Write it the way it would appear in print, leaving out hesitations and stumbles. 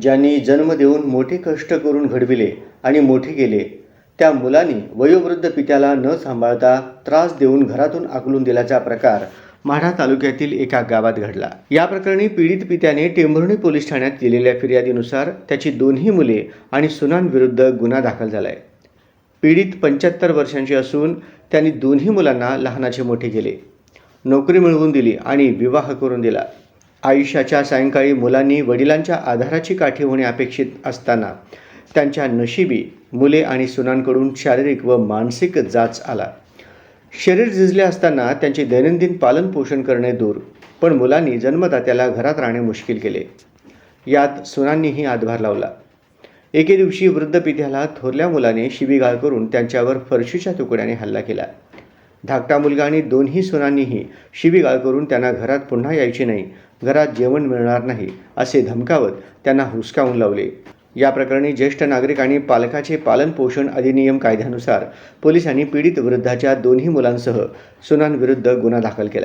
ज्यांनी जन्म देऊन मोठे कष्ट करून घडविले आणि मोठे केले, त्या मुलांनी वयोवृद्ध पित्याला न सांभाळता त्रास देऊन घरातून हाकलून दिल्याचा प्रकार माढा तालुक्यातील एका गावात घडला। या प्रकरणी पीडित पित्याने टेंभुर्णी पोलीस ठाण्यात दिलेल्या फिर्यादीनुसार त्याची दोन्ही मुले आणि सुनांविरुद्ध गुन्हा दाखल झालाय। पीडित 75 वर्षांची असून त्यांनी दोन्ही मुलांना लहानाचे मोठे केले, नोकरी मिळवून दिली आणि विवाह करून दिला। आयुष्याच्या सायंकाळी मुलांनी वडिलांच्या आधाराची काठी होणे अपेक्षित असताना त्यांच्या नशिबी मुले आणि सुनांकडून शारीरिक व मानसिक जाच आला। शरीर झिजले असताना त्यांचे दैनंदिन पालन पोषण करणे दूर, पण मुलांनी जन्मदात्याला घरात राहणे मुश्किल केले। यात सुनांनीही हातभार लावला। एके दिवशी वृद्ध पित्याला थोरल्या मुलाने शिवीगाळ करून त्यांच्यावर फरशीच्या तुकड्याने हल्ला केला। धाकटा मुलगा आणि दोन्ही सुनांनीही शिवीगाळ करून त्यांना घरात पुन्हा यायचे नाही, घरात जेवण मिळणार नाही असे धमकावत त्यांना हुसकावून लावले। या प्रकरणी ज्येष्ठ नागरिक आणि पालकाचे पालन पोषण अधिनियम कायद्यानुसार पोलिसांनी पीडित वृद्धाच्या दोन्ही मुलांसह सुनांविरुद्ध गुन्हा दाखल केला।